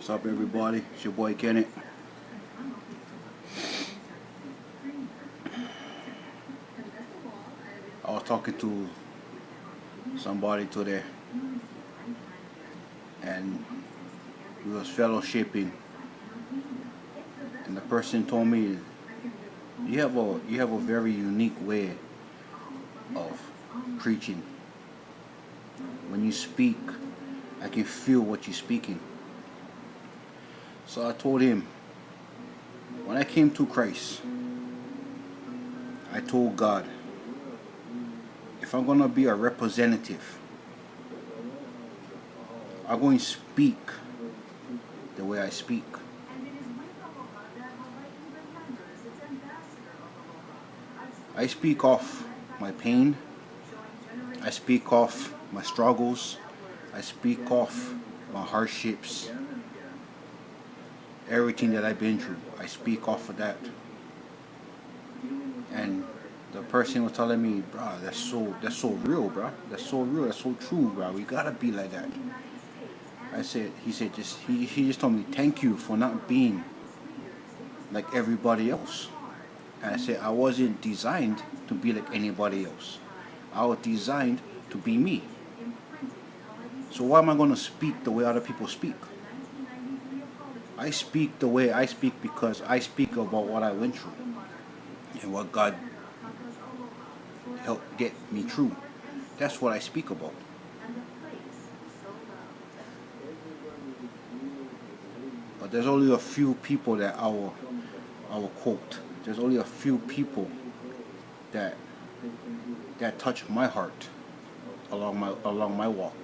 What's up, everybody? It's your boy Kenneth. I was talking to somebody today, and we was fellowshipping, and the person told me, you have a very unique way of preaching. When you speak, I can feel what you're speaking. So I told him, when I came to Christ, I told God, if I'm gonna be a representative, I'm going to speak the way I speak. I speak off my pain. I speak off my struggles. I speak off my hardships. Everything that I've been through, I speak off of that. And the person was telling me, bro, that's so real, bro. That's so real. That's so true, bro. We gotta be like that. He just told me, thank you for not being like everybody else. And I said, I wasn't designed to be like anybody else. I was designed to be me. So why am I gonna speak the way other people speak? I speak the way I speak because I speak about what I went through and what God helped get me through. That's what I speak about. But there's only a few people that I will quote. There's only a few people that touch my heart along my walk.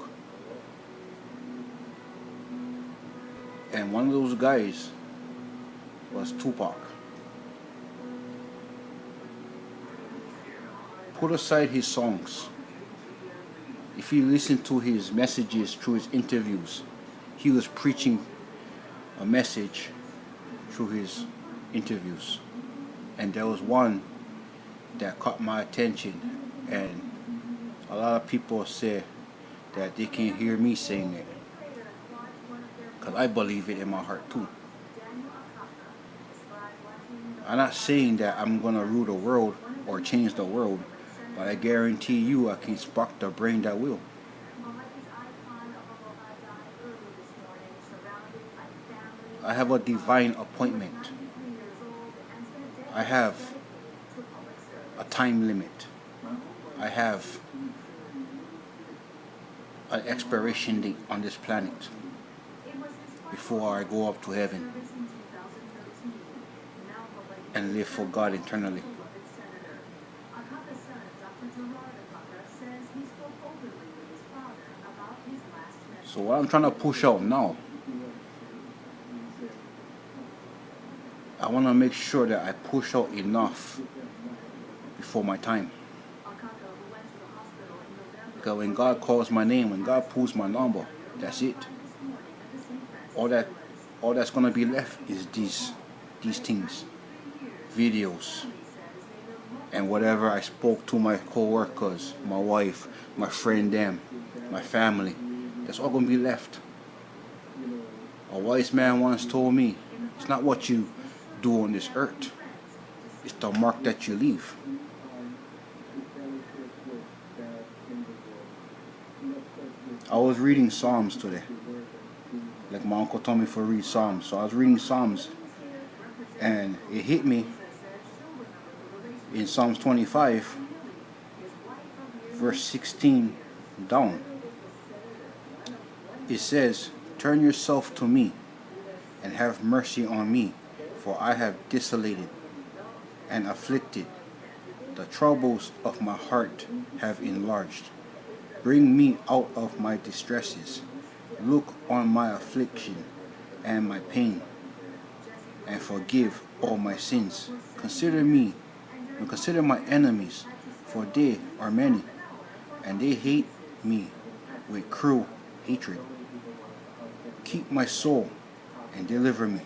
And one of those guys was Tupac. Put aside his songs. If you listen to his messages through his interviews, he was preaching a message through his interviews. And there was one that caught my attention, and a lot of people say that they can hear me saying it, because I believe it in my heart too. I'm not saying that I'm going to rule the world or change the world, but I guarantee you I can spark the brain that will. I have a divine appointment. I have a time limit. I have an expiration date on this planet before I go up to heaven and live for God eternally. So what I'm trying to push out now, I want to make sure that I push out enough before my time. Because when God calls my name, when God pulls my number, that's it. All that's gonna be left is these things, videos, and whatever I spoke to my co-workers, my wife, my friend, them, my family. That's all gonna be left. A wise man once told me, it's not what you do on this earth, it's the mark that you leave. I was reading Psalms today. Like my uncle told me to read Psalms. So I was reading Psalms, and it hit me in Psalms 25, verse 16 down. It says, turn yourself to me and have mercy on me, for I have desolated and afflicted. The troubles of my heart have enlarged. Bring me out of my distresses. Look on my affliction and my pain, and forgive all my sins. Consider me, and consider my enemies, for they are many, and they hate me with cruel hatred. Keep my soul and deliver me.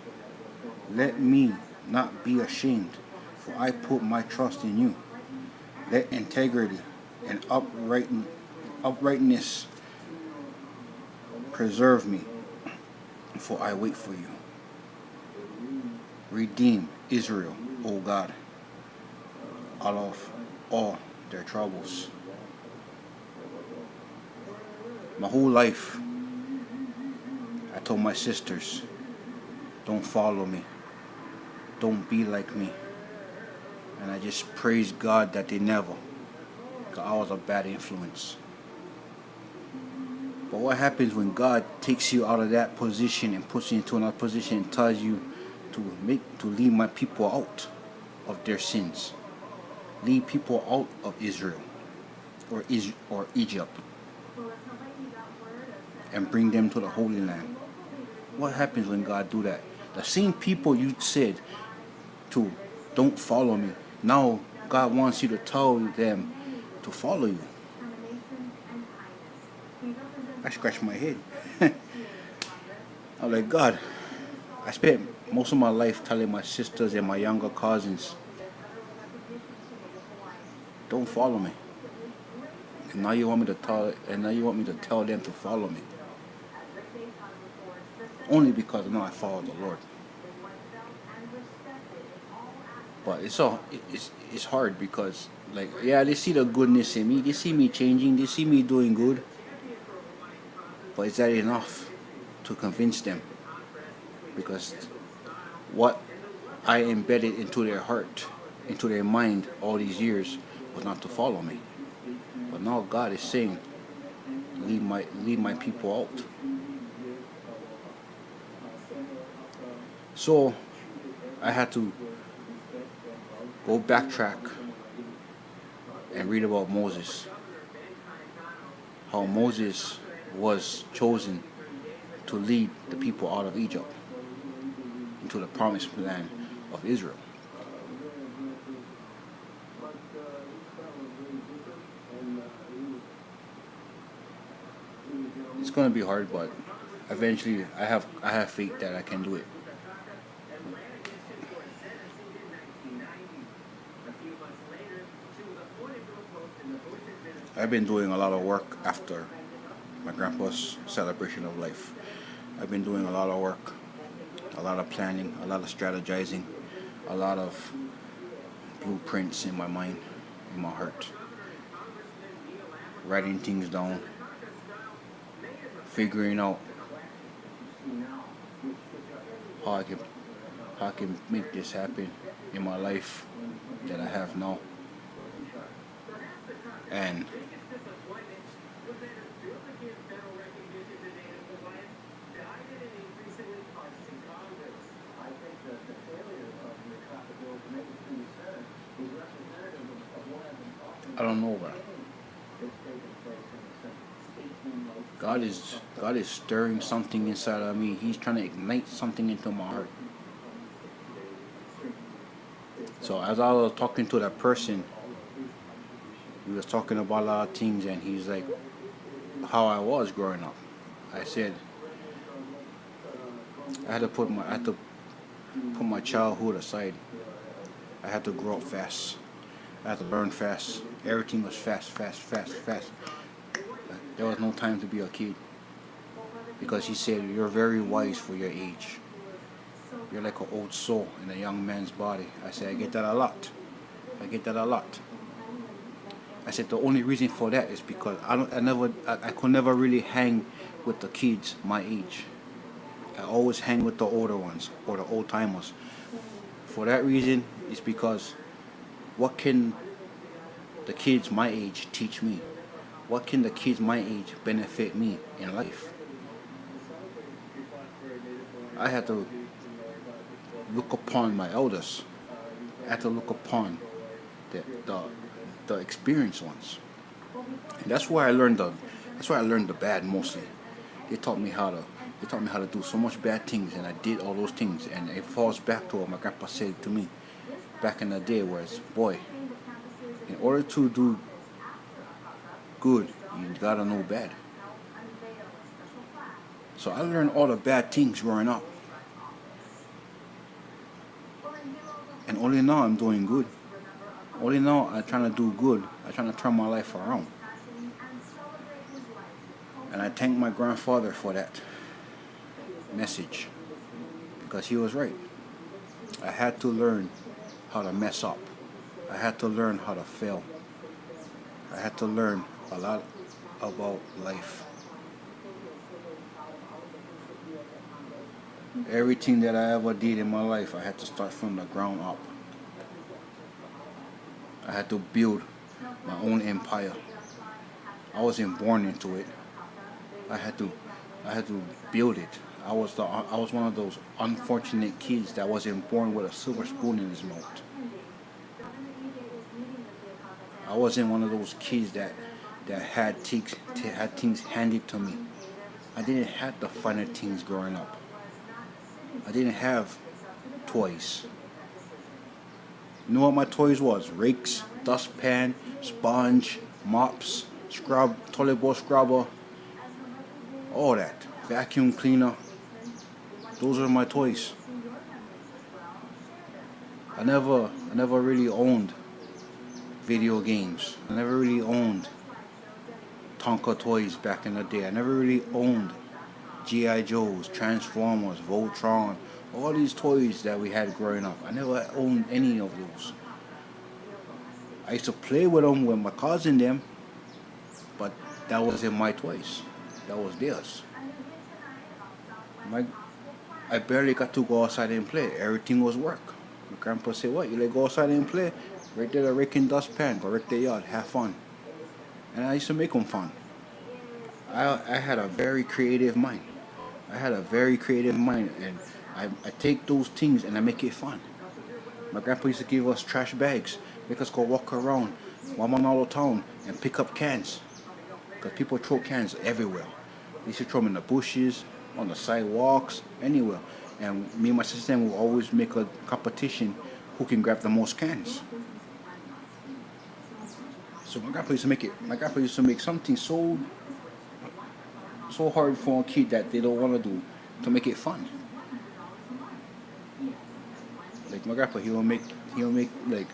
Let me not be ashamed, for I put my trust in you. Let integrity and uprightness preserve me, for I wait for you. Redeem Israel, O God, out of all their troubles. My whole life, I told my sisters, don't follow me. Don't be like me. And I just praise God that they never, because I was a bad influence. But what happens when God takes you out of that position and puts you into another position and tells you to lead my people out of their sins, lead people out of Israel or Egypt, and bring them to the Holy Land? What happens when God do that? The same people you said to don't follow me, now God wants you to tell them to follow you. I scratched my head. I'm like, God, I spent most of my life telling my sisters and my younger cousins, don't follow me. And now you want me to tell them to follow me. Only because now I follow the Lord. But it's hard because, like, yeah, they see the goodness in me, they see me changing, they see me doing good. But is that enough to convince them? Because what I embedded into their heart, into their mind all these years was not to follow me. But now God is saying, lead my people out. So I had to go backtrack and read about Moses. How Moses was chosen to lead the people out of Egypt into the promised land of Israel. It's going to be hard, but eventually I have faith that I can do it. I've been doing a lot of work after my grandpa's celebration of life. I've been doing a lot of work, a lot of planning, a lot of strategizing, a lot of blueprints in my mind, in my heart. Writing things down, figuring out how I can make this happen in my life that I have now. And I don't know, bro. God is stirring something inside of me. He's trying to ignite something into my heart. So as I was talking to that person, we was talking about a lot of things, and he's like, how I was growing up. I said I had to put my childhood aside. I had to grow up fast. I had to learn fast. Everything was fast. There was no time to be a kid. Because he said, you're very wise for your age. You're like an old soul in a young man's body. I said, I get that a lot. I said, the only reason for that is because I could never really hang with the kids my age. I always hang with the older ones or the old timers. For that reason, it's because what can the kids my age teach me? What can the kids my age benefit me in life? I had to look upon my elders. I had to look upon the experienced ones. And that's where I learned the bad mostly. They taught me how to do so much bad things, and I did all those things, and it falls back to what my grandpa said to me back in the day, where it's, boy, in order to do good, you gotta know bad. So I learned all the bad things growing up. And only now I'm doing good. Only now I'm trying to do good. I'm trying to turn my life around. And I thank my grandfather for that. message because he was right. I had to learn how to mess up. I had to learn how to fail. I had to learn a lot about life. Everything that I ever did in my life, I had to start from the ground up. I had to build my own empire. I wasn't born into it. I had to, I had to build it. I was one of those unfortunate kids that wasn't born with a silver spoon in his mouth. I wasn't one of those kids that had things handed to me. I didn't have the finer things growing up. I didn't have toys. You know what my toys was? Rakes, dustpan, sponge, mops, scrub, toilet bowl scrubber, all that. Vacuum cleaner. Those are my toys. I never really owned video games. I never really owned Tonka toys back in the day. I never really owned G.I. Joes, Transformers, Voltron, all these toys that we had growing up. I never owned any of those. I used to play with them with my cousin them, but that wasn't my toys. That was theirs. My, I barely got to go outside and play. Everything was work. My grandpa said, "What? You like go outside and play? Right there, the raking dustpan, go rake the yard, have fun." And I used to make them fun. I had a very creative mind. I had a very creative mind, and I take those things and I make it fun. My grandpa used to give us trash bags, make us go walk around Wamamalo town and pick up cans. Because people throw cans everywhere. They used to throw them in the bushes, on the sidewalks, anywhere. And me and my sister would always make a competition who can grab the most cans. So my grandpa used to make something so hard for a kid that they don't want to do to make it fun. Like my grandpa, he'll make like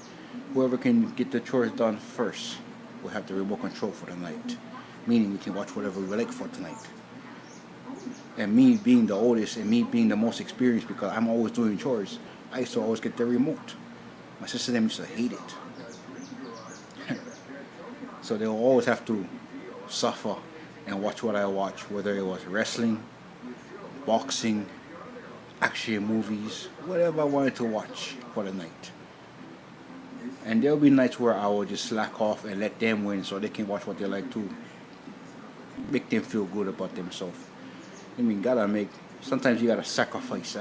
whoever can get the chores done first will have the remote control for the night. Meaning we can watch whatever we like for tonight. And me being the oldest and me being the most experienced because I'm always doing chores, I used to always get the remote. My sister and them used to hate it. So they'll always have to suffer and watch what I watch, whether it was wrestling, boxing, action movies, whatever I wanted to watch for the night. And there'll be nights where I will just slack off and let them win so they can watch what they like to make them feel good about themselves. I mean, sometimes you gotta sacrifice,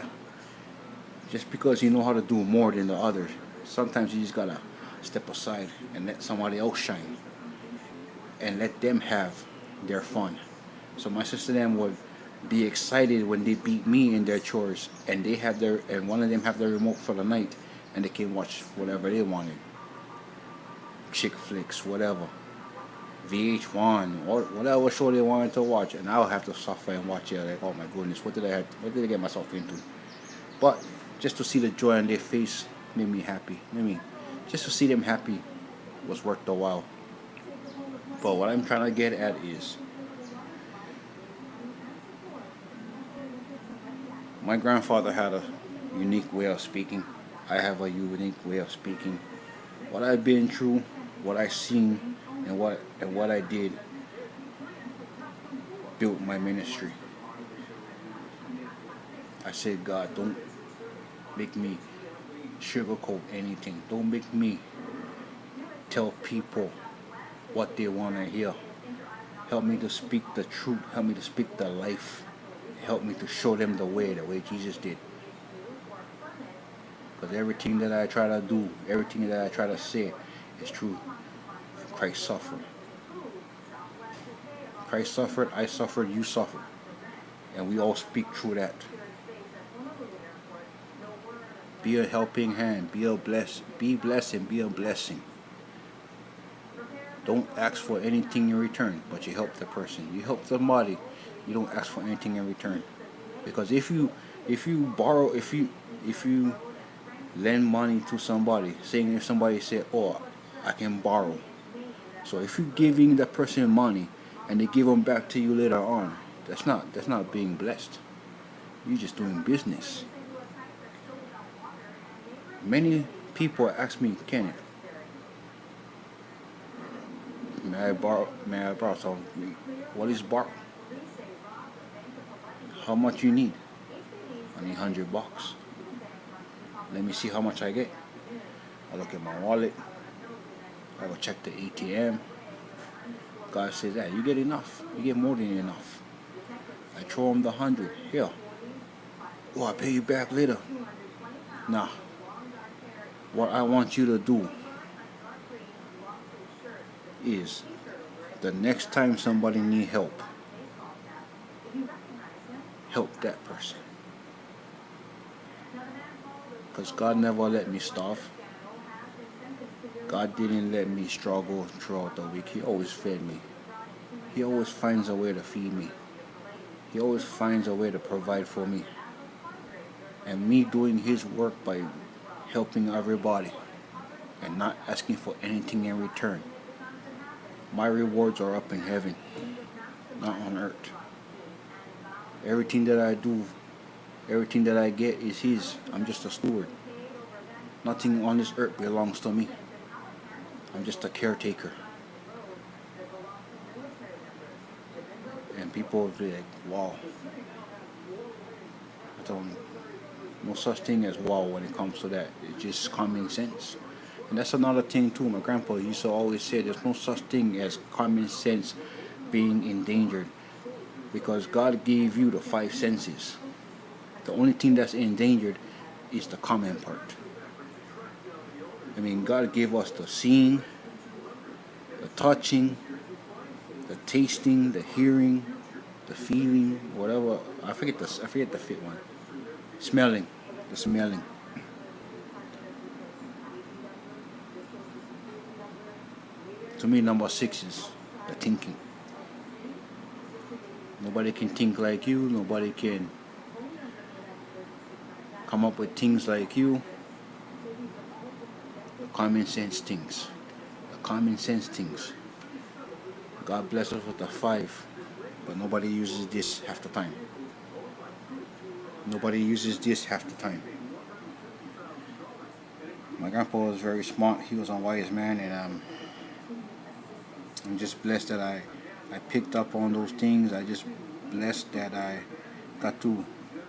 just because you know how to do more than the others. Sometimes you just gotta step aside and let somebody else shine and let them have their fun. So my sister and them would be excited when they beat me in their chores and one of them have their remote for the night and they can watch whatever they wanted. Chick flicks, whatever. VH1 or whatever show they wanted to watch, and I'll have to suffer and watch it like, oh my goodness, what did I get myself into? But just to see the joy on their face made me happy. Just to see them happy was worth the while. But what I'm trying to get at is my grandfather had a unique way of speaking. I have a unique way of speaking. What I've been through, what I've seen, and what I did built my ministry. I said, God, don't make me sugarcoat anything. Don't make me tell people what they want to hear. Help me to speak the truth. Help me to speak the life. Help me to show them the way Jesus did. Because everything that I try to do, everything that I try to say is true. Christ suffered. Christ suffered, I suffered, you suffered. And we all speak through that. Be a helping hand, be blessed and be a blessing. Don't ask for anything in return, but you help the person. You help somebody, you don't ask for anything in return. Because if you lend money to somebody, saying if somebody said, "Oh, I can borrow," so if you're giving that person money and they give them back to you later on, that's not being blessed. You're just doing business. Many people ask me, Kenneth, may I borrow something? What is borrow? How much you need? I need $100. Let me see how much I get. I look at my wallet. I will check the ATM. God says that you get enough. You get more than enough. I throw him the 100. Here. Oh, I'll pay you back later. Nah. What I want you to do is the next time somebody need help, help that person. Because God never let me starve. God didn't let me struggle throughout the week. He always fed me. He always finds a way to feed me. He always finds a way to provide for me. And me doing His work by helping everybody and not asking for anything in return. My rewards are up in heaven, not on earth. Everything that I do, everything that I get is His. I'm just a steward. Nothing on this earth belongs to me. I'm just a caretaker. And people will be like, wow. I tell them, no such thing as wow when it comes to that. It's just common sense. And that's another thing too. My grandpa used to always say there's no such thing as common sense being endangered. Because God gave you the 5 senses. The only thing that's endangered is the common part. I mean, God gave us the seeing, the touching, the tasting, the hearing, the feeling, whatever. I forget the fifth one. Smelling, the smelling. To me, number 6 is the thinking. Nobody can think like you. Nobody can come up with things like you. Common sense things. The common sense things. God bless us with the 5, but nobody uses this half the time. Nobody uses this half the time. My grandpa was very smart. He was a wise man, and I'm just blessed that I picked up on those things. I just blessed that I got to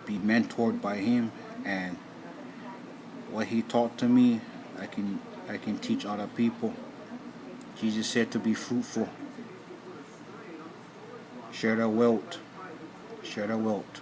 be mentored by him, and what he taught to me, I can teach other people. Jesus said to be fruitful. Share the wealth. Share the wealth.